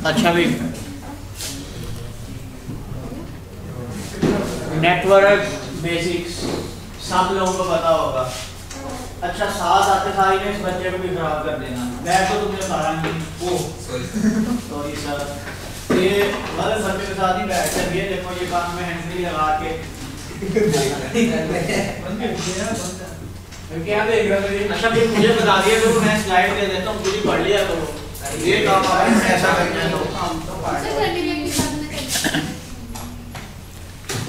अच्छा भी network basics सब लोगों को पता होगा। अच्छा साथ आते सारी ने इस बच्चे को भी खराब कर देना। मैं तो तुम्हें बता नहीं सॉरी सर, ये मतलब बच्चे के साथ ही बैठ कर ये देखो ये काम में हैंडफ्री लगा के क्या देख रहा है। अच्छा फिर मुझे बता दिया तो मैं स्लाइड दे देता हूँ, पूरी पढ़ लिया करो। ये काम ऐसा करना है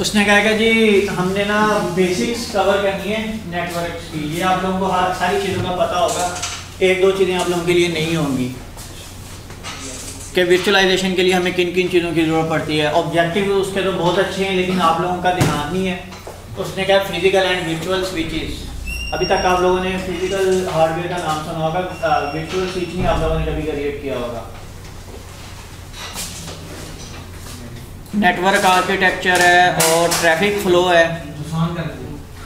उसने कहा कि जी हमने ना बेसिक्स कवर करनी है नेटवर्क की। ये आप लोगों को सारी चीज़ों का पता होगा, एक दो चीज़ें आप लोगों के लिए नहीं होंगी कि वर्चुअलाइजेशन के लिए हमें किन किन चीज़ों की ज़रूरत पड़ती है। ऑब्जेक्टिव उसके तो बहुत अच्छे हैं लेकिन आप लोगों का ध्यान नहीं है। उसने कहा फिजिकल एंड वर्चुअल स्विचेस। अभी तक आप लोगों ने फिजिकल हार्डवेयर का नाम सुना होगा, वर्चुअल स्विच नहीं आप लोगों ने कभी क्रिएट किया होगा। नेटवर्क आर्किटेक्चर है और ट्रैफिक फ्लो है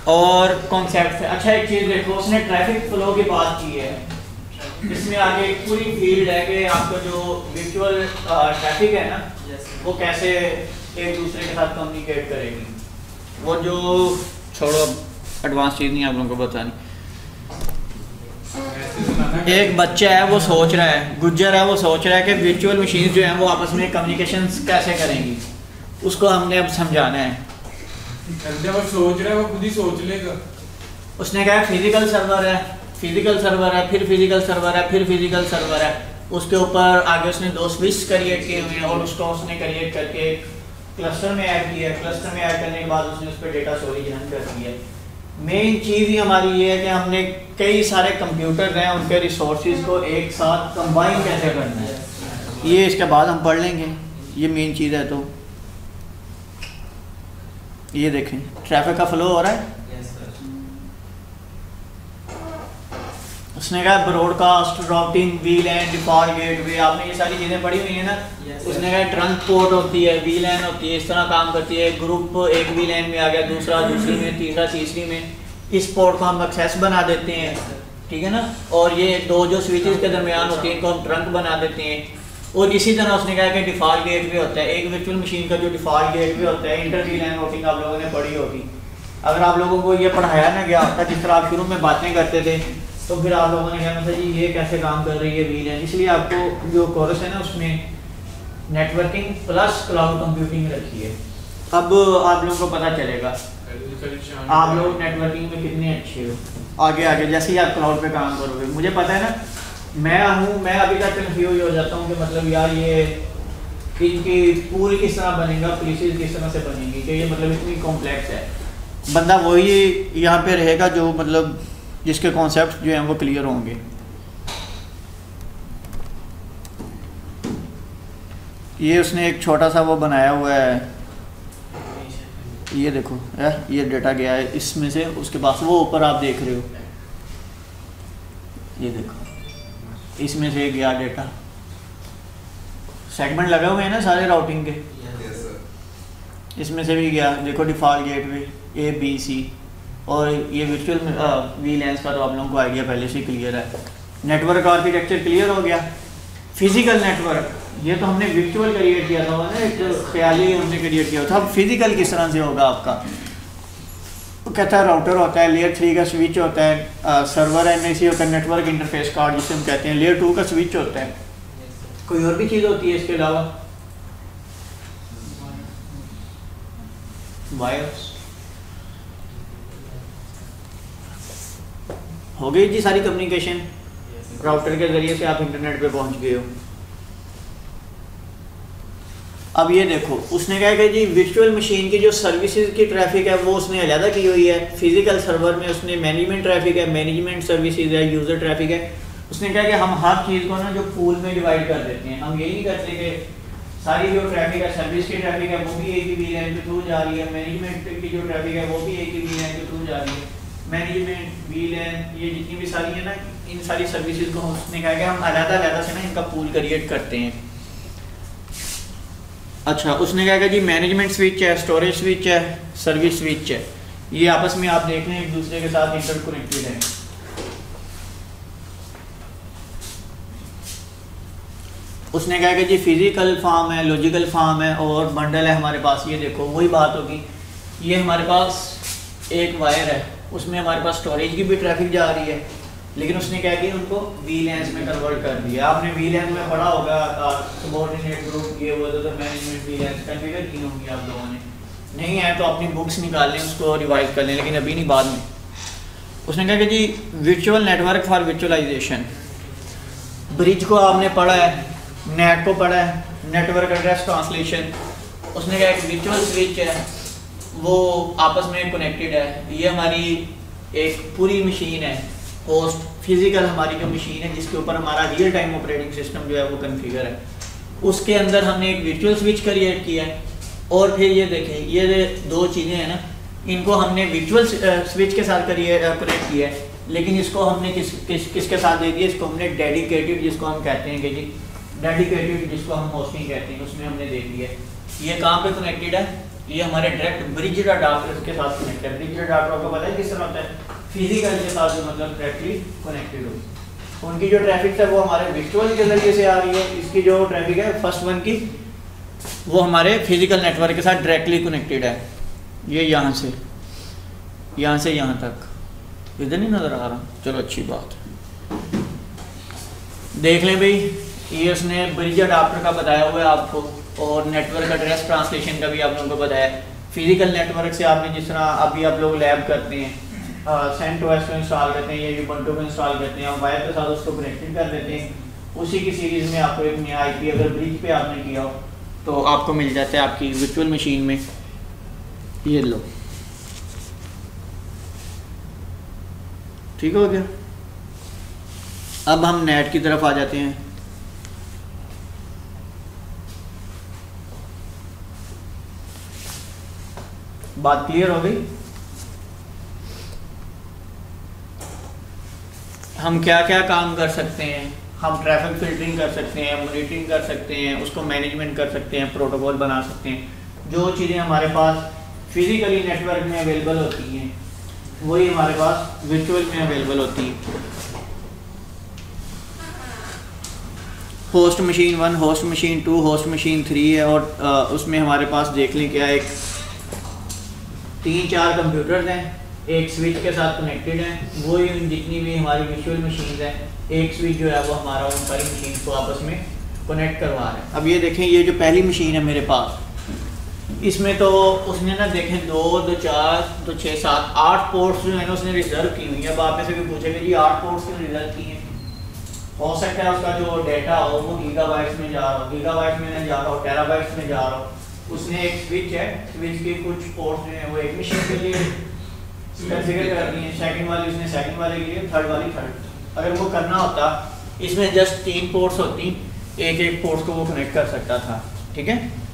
और कॉन्सेप्ट है। अच्छा एक चीज़ देखो, उसने ट्रैफिक फ्लो की बात की है, इसमें आगे एक पूरी फील्ड है कि आपका जो वर्चुअल ट्रैफिक है ना वो कैसे एक दूसरे के साथ कम्युनिकेट करेगी। वो जो छोड़ो एडवांस चीज़ नहीं आप लोगों को बतानी। एक बच्चा है वो सोच रहा है, गुज्जर है वो सोच रहा है कि वर्चुअल मशीन जो है वो आपस में कम्युनिकेशन कैसे करेंगी, उसको हमने अब समझाना है। वो सोच रहा है वो खुद ही सोच लेगा। उसने कहा फिजिकल सर्वर है, फिजिकल सर्वर है, फिर फिजिकल सर्वर है, फिर फिजिकल सर्वर है। उसके ऊपर आगे उसने दो स्विच क्रिएट किए हुए हैं और उसको उसने क्रिएट करके क्लस्टर में ऐड किया। क्लस्टर में ऐड करने के बाद उसने उस पर डेटा स्टोरेज रन कर दी है। मेन चीज़ ही हमारी ये है कि हमने कई सारे कंप्यूटर हैं उनके रिसोर्सेज को एक साथ कंबाइन कैसे करना है, ये इसके बाद हम पढ़ लेंगे। ये मेन चीज़ है। तो ये देखें ट्रैफिक का फ्लो हो रहा है। उसने कहा ब्रॉडकास्ट, राउटिंग, वीलैन, डिफॉल्ट गेटवे, आपने ये सारी चीज़ें पढ़ी हुई है ना। उसने कहा ट्रंक पोर्ट होती है, वीलैन होती है, इस तरह काम करती है। ग्रुप एक वीलैन में आ गया, दूसरा दूसरी में, तीसरा तीसरी में। इस पोर्ट को हम एक्सेस बना देते हैं, ठीक है ना। और ये दो जो स्विचेस के दरमियान होती है इनको हम ट्रंक बना देते हैं। और इसी तरह उसने कहा कि डिफॉल्ट गेटवे होता है। एक वर्चुअल मशीन का जो डिफॉल्ट गेटवे होता है, इंटर वीलैन राउटिंग आप लोगों ने पढ़ी होगी। अगर आप लोगों को ये पढ़ाया ना गया होता, जिस तरह आप शुरू में बातें करते थे, तो फिर आप लोगों ने कहना था जी ये कैसे काम कर रही है वीलैन। इसलिए आपको जो कोर्स है ना उसमें नेटवर्किंग प्लस क्लाउड कंप्यूटिंग रखी है। अब आप लोगों को पता चलेगा आप लोग नेटवर्किंग में कितने अच्छे हो। आगे आगे जैसे ही आप क्लाउड पे काम करोगे, मुझे पता है ना, मैं अभी तक कन्फ्यूज हो जाता हूँ कि मतलब यार ये इनकी पूल किस तरह बनेगा, पुलिस किस तरह से बनेगी, कि ये मतलब इतनी कॉम्प्लेक्स है। बंदा वही यहाँ पे रहेगा जो मतलब जिसके कॉन्सेप्ट जो हैं वो क्लियर होंगे। ये उसने एक छोटा सा वो बनाया हुआ है, ये देखो ये डेटा गया है इसमें से उसके पास, वो ऊपर आप देख रहे हो, ये देखो इसमें से गया डेटा। सेगमेंट लगे हुए हैं ना सारे राउटिंग के, इसमें से भी गया। देखो डिफॉल्ट गेटवे ABC, और ये वर्चुअल वीलैंस का तो आप लोगों को आइडिया पहले से क्लियर है। नेटवर्क आर्किटेक्चर क्लियर हो गया। फिजिकल नेटवर्क ये तो हमने वर्चुअल क्रिएट किया था ना, एक ख्याली हमने क्रिएट किया था। अब फिजिकल किस तरह से होगा आपका, वो कहता है राउटर होता है, लेयर 3 का स्विच होता है, सर्वर NIC होता है, नेटवर्क इंटरफेस कार्ड जिसे हम कहते हैं, लेयर 2 का स्विच होता है। कोई और भी चीज़ होती है इसके अलावा? वायर्स हो गई जी सारी कम्युनिकेशन। राउटर के जरिए से आप इंटरनेट पे पहुंच गए हो। अब ये देखो उसने कहा कि जी वर्चुअल मशीन की जो सर्विसेज की ट्रैफिक है वो उसने अलग की हुई है। फिजिकल सर्वर में उसने मैनेजमेंट ट्रैफिक है, मैनेजमेंट सर्विसेज है, यूज़र ट्रैफिक है। उसने कहा कि हम हर चीज़ को ना जो पूल में डिवाइड कर देते हैं। हम यही नहीं करते कि सारी जो ट्रैफिक है, सर्विस की ट्रैफिक है वो भी एक ही वीलैन के थ्रू जा रही है, मैनेजमेंट की जो ट्रैफिक है वो भी एक ही वीलैन के थ्रू जा रही है। मैनेजमेंट, वीलैन, ये जितनी भी सारी है ना, इन सारी सर्विसेज को उसने कहा कि हम अलग से ना इनका पूल क्रिएट करते हैं। अच्छा उसने कहा कि जी मैनेजमेंट स्विच है, स्टोरेज स्विच है, सर्विस स्विच है। ये आपस में आप देख लें एक दूसरे के साथ इंटरकनेक्टेड है। उसने कहा कि जी फिजिकल फॉर्म है, लॉजिकल फॉर्म है और बंडल है हमारे पास। ये देखो वही बात होगी, ये हमारे पास एक वायर है, उसमें हमारे पास स्टोरेज की भी ट्रैफिक जा रही है, लेकिन उसने क्या किया उनको VLANs में कन्वर्ट कर दिया। आपने VLAN में पढ़ा होगा सबऑर्डिनेट ग्रुप, ये वो तो मैनेजमेंट VLANs कॉन्फ़िगर की होंगी आप लोगों ने, नहीं है तो अपनी बुक्स निकाल लें, उसको रिवाइज कर लें, लेकिन अभी नहीं, बाद में। उसने कहा कि जी virtual network for virtualisation, bridge को आपने पढ़ा है, नेट को पढ़ा है, नेटवर्क एड्रेस ट्रांसलेशन। उसने कहा एक वर्चुअल स्विच है, वो आपस में कनेक्टेड है। ये हमारी एक पूरी मशीन है, होस्ट फिजिकल हमारी जो मशीन है जिसके ऊपर हमारा रियल टाइम ऑपरेटिंग सिस्टम जो है वो कॉन्फ़िगर है, उसके अंदर हमने एक वर्चुअल स्विच क्रिएट किया है। और फिर ये देखें, ये दो चीज़ें हैं ना, इनको हमने वर्चुअल स्विच के साथ कनेक्ट किया है, लेकिन इसको हमने किसके साथ दे दिया, इसको हमने डेडिकेटेड, जिसको हम कहते हैं कि जी डेडिकेटेड, जिसको हम होस्टिंग कहते हैं, उसमें हमने दे दिया है। ये कहाँ पे कनेक्टेड है, ये हमारे डायरेक्ट ब्रिज अडाप्टर के साथ कनेक्ट है। ब्रिज अडाप्टर आपको पता है किस तरह होता है, फिजिकल के साथ जो मतलब डायरेक्टली कनेक्टेड हो। उनकी जो ट्रैफिक है वो हमारे वर्चुअल के जरिए से आ रही है, इसकी जो ट्रैफिक है फर्स्ट वन की वो हमारे फिजिकल नेटवर्क के साथ डायरेक्टली कनेक्टेड है। ये यहाँ से यहाँ तक इधर नहीं नज़र आ रहा, चलो अच्छी बात है। देख लें भाई, ये उसने ब्रिज अडाप्टर का बताया हुआ है आपको, और नेटवर्क एड्रेस ट्रांसलेशन का भी आप लोगों को बताया। फिजिकल नेटवर्क से आपने जिस तरह अभी आप लोग लैब करते हैं, CentOS को इंस्टॉल करते हैं या Ubuntu को इंस्टॉल करते हैं, हम वायर के साथ उसको कनेक्टेड कर देते हैं, उसी की सीरीज़ में आपको एक नया IP अगर ब्रिज पे आपने किया हो तो आपको मिल जाता है आपकी वर्चुअल मशीन में। ये लो, ठीक हो गया। अब हम नेट की तरफ आ जाते हैं। बात क्लियर हो गई? हम क्या क्या काम कर सकते हैं, हम ट्रैफिक फिल्टरिंग कर सकते हैं, मॉनिटरिंग कर सकते हैं, उसको मैनेजमेंट कर सकते हैं, प्रोटोकॉल बना सकते हैं। जो चीज़ें हमारे पास फिजिकली नेटवर्क में अवेलेबल होती हैं वही हमारे पास वर्चुअल में अवेलेबल होती है। Host machine 1, host machine 2, host machine 3 है, और उसमें हमारे पास देख लें क्या एक 3-4 कंप्यूटर्स हैं, एक स्विच के साथ कनेक्टेड हैं। वही जितनी भी हमारी वर्चुअल मशीन्स हैं, एक स्विच जो है वो हमारा उन सारी मशीन को आपस में कनेक्ट करवा रहा है। अब ये देखें, ये जो पहली मशीन है मेरे पास, इसमें तो उसने ना देखें 2, 2, 4, 2, 6, 7, 8 पोर्ट्स जो है ना उसने रिजर्व की हुई है। अब आप में से भी पूछेगा जी 8 पोर्ट्स क्यों रिजर्व की हैं? हो सकता है उसका जो डेटा हो वो गीगाबाइट्स में जा रहा हो, गीगाबाइट्स में नहीं जा रहा हो, टेराबाइट्स में जा रहा हो। उसने एक स्विच है, स्विच के कुछ पोर्ट्स जो हैं वो एक मशीन के लिए कॉन्फ़िगर कर दी है, सेकंड वाली उसने सेकंड वाले के लिए, थर्ड वाली थर्ड। अगर वो करना होता इसमें जस्ट 3 पोर्ट्स होती, एक पोर्ट को वो कनेक्ट कर सकता था, ठीक है।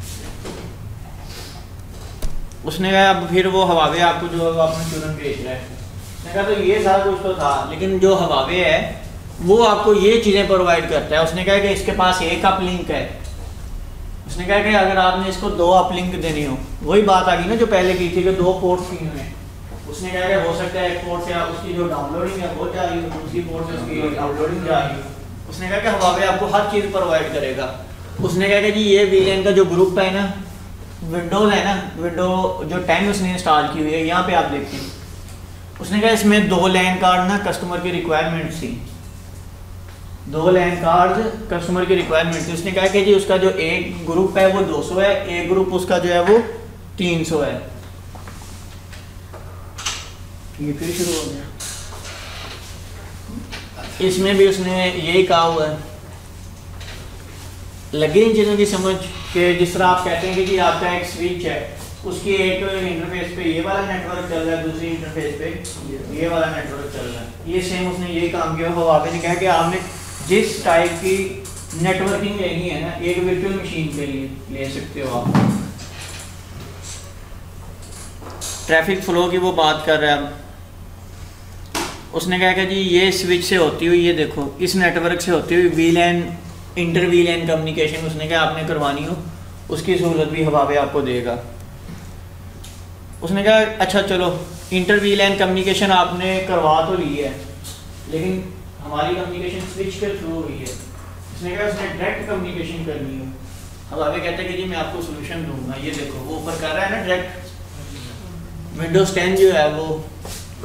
उसने कहा अब फिर वो हवावे आपको जो अपने स्टूडेंट भेज रहा है, उसने कहा तो ये सारा कुछ तो था, लेकिन जो हवावे है वो आपको ये चीज़ें प्रोवाइड करता है। उसने कहा कि इसके पास एक अपलिंक है, उसने कहा कि अगर आपने इसको 2 अपलिंक देनी हो, वही बात आ गई ना जो पहले की थी कि 2 पोर्ट्स की हुए हैं। उसने कहा कि हो सकता है एक पोर्ट से उसकी जो डाउनलोडिंग है वो जा रही है, दूसरी पोर्ट से उसकी डाउनलोडिंग जा रही है। उसने कहा कि हवावे आपको हर चीज़ प्रोवाइड करेगा। उसने कहा कि जी ये VLAN का जो ग्रुप है ना, विंडोज़ है ना, विंडो जो 10 उसने इंस्टॉल की हुई है, यहाँ पे आप देखते हैं। उसने कहा इसमें 2 LAN कार्ड ना कस्टमर की रिक्वायरमेंट थी, 2 LAN कार्ड कस्टमर की रिक्वायरमेंट थी। उसने कहा कि जी उसका जो एक ग्रुप है वो 200 है, एक ग्रुप उसका जो है वो 300 है। ये फिर शुरू हो गया। इसमें भी उसने यही कहा हुआ है। लगी इन चीज़ों की समझ कि जिस तरह आप कहते हैं कि जी आपका एक स्विच है, उसकी एक इंटरफेस पे ये वाला नेटवर्क चल रहा है, दूसरी इंटरफेस पे ये वाला नेटवर्क चल रहा है। ये सेम उसने यही काम किया। हवावे ने कहा कि आपने जिस टाइप की नेटवर्किंग लेनी है ना, एक वर्चुअल मशीन के लिए ले सकते हो आप। ट्रैफिक फ्लो की वो बात कर रहा है। उसने कहा कि जी ये स्विच से होती हुई, ये देखो इस नेटवर्क से होती हुई VLAN इंटर VLAN कम्युनिकेशन उसने कहा आपने करवानी हो, उसकी सहूलत भी हवावे आपको देगा। उसने कहा अच्छा चलो इंटर वीलैन कम्युनिकेशन आपने करवा तो ली है, लेकिन हमारी कम्युनिकेशन स्विच के थ्रू हुई है। इसने कहा उसने डायरेक्ट कम्युनिकेशन करनी है। अब आगे कहते हैं कि जी मैं आपको सोल्यूशन दूंगा। ये देखो वो ऊपर कर रहा है ना डायरेक्ट। विंडोज 10 जो है वो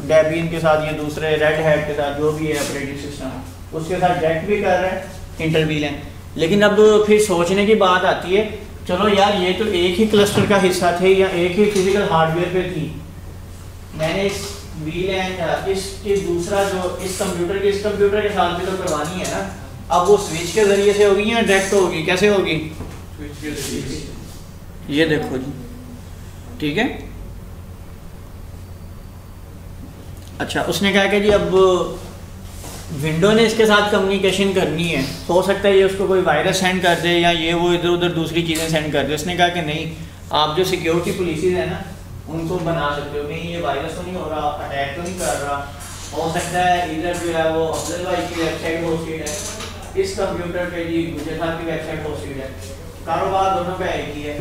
डेबियन के साथ, ये दूसरे रेड हैट के साथ जो भी है ऑपरेटिंग सिस्टम उसके साथ डायरेक्ट भी कर रहा है इंटर वीलैन। लेकिन अब फिर सोचने की बात आती है, चलो यार ये तो एक ही क्लस्टर का हिस्सा थे या एक ही फिजिकल हार्डवेयर पे थी, मैंने इस वीलैन इसके दूसरा जो इस कंप्यूटर के साथ भी तो करवानी है ना। अब वो स्विच के जरिए से होगी या डायरेक्ट होगी, कैसे होगी? स्विच के जरिए। ये देखो जी, ठीक है। अच्छा, उसने कहा कि जी अब विंडो ने इसके साथ कम्युनिकेशन करनी है, हो सकता है ये उसको कोई वायरस सेंड कर दे या ये वो इधर उधर दूसरी चीज़ें सेंड कर दे। उसने कहा कि नहीं, आप जो सिक्योरिटी पॉलिसीज है ना उनको बना सकते हो। नहीं ये वायरस तो नहीं हो रहा, अटैक तो नहीं कर रहा, हो सकता है इधर जो है वो अफजल भाई की वेबसाइट होस्टेड है, इस कंप्यूटर पे जी गुजर साहब की वेबसाइट होस्टेड है, कारोबार दोनों का एक ही है।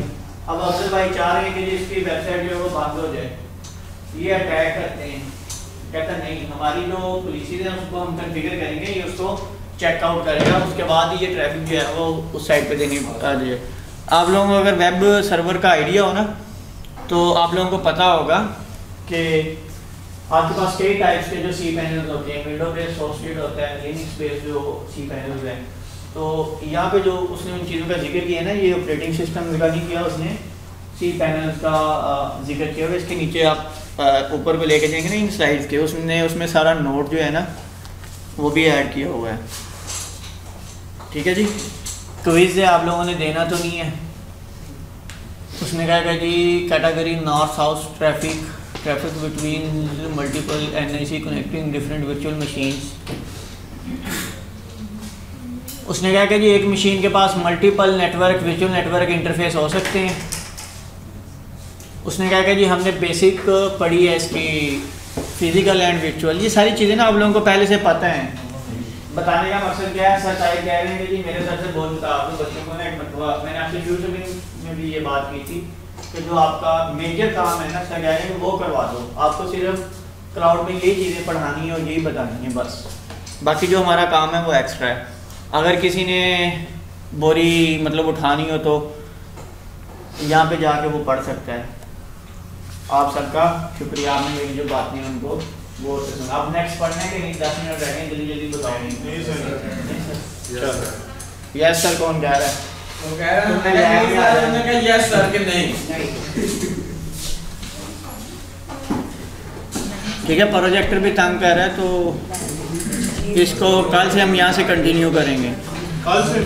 अब अफजल भाई चाह रहे हैं कि जी इसकी वेबसाइट जो है वो बंद हो जाए, ये अटैक करते हैं। कहता नहीं, हमारी जो पॉलिसीज है उसको हम कन्फिगर करेंगे, ये उसको चेकआउट करेगा, उसके बाद ही ये ट्रैफिक जो है वो उस साइड पे देनी आ जाए। आप लोगों को अगर वेब सर्वर का आइडिया हो ना तो आप लोगों को पता होगा कि आपके पास कई टाइप्स के जो सी पैनल्स होते हैं, विंडो बेस्ड होस्टेड होता है, लिनक्स बेस्ड जो सी पैनल्स हैं। तो यहाँ पे जो उसने उन चीज़ों का जिक्र किया है ना, ये ऑपरेटिंग सिस्टम का नहीं किया उसने, सी पैनल्स का जिक्र किया हुआ। इसके नीचे आप ऊपर को लेके जाएंगे ना इन स्लाइड्स के, उसमें सारा नोट जो है ना वो भी ऐड किया हुआ है। ठीक है जी, क्विज है, आप लोगों ने देना तो नहीं है। उसने कहा कि जी category north south traffic between multiple NIC connecting different virtual machines. उसने कहा कि जी एक मशीन के पास multiple network virtual network interface हो सकते हैं। उसने कहा कि जी हमने बेसिक पढ़ी है इसकी फिजिकल एंड वर्चुअल, ये सारी चीज़ें ना आप लोगों को पहले से पता है। बताने का मकसद क्या है? सर साहिब कह रहे हैं कि जी मेरे सर से बोल बता दो बच्चों को ना एक मतवा, मैंने आपसे फ्यूचर में भी ये बात की थी कि जो आपका मेजर काम है ना सर कह रहे हैं वो करवा दो, आपको सिर्फ क्लाउड में यही चीज़ें पढ़ानी है और यही बतानी है बस, बाकी जो हमारा काम है वो एक्स्ट्रा है। अगर किसी ने बोरी मतलब उठानी हो तो यहाँ पे जाके वो पढ़ सकता है। आप सबका शुक्रिया, आपने मेरी जो बात नहीं उनको वो आप नेक्स्ट पढ़ने के नहीं 10 मिनट रह गए, जल्दी जल्दी बताओ। नहीं सर। यस सर कौन कह रहा है? वो कह रहा है यस सर के नहीं। ठीक है, प्रोजेक्टर भी तंग कर रहा है तो इसको कल से हम यहाँ से कंटिन्यू करेंगे। कल से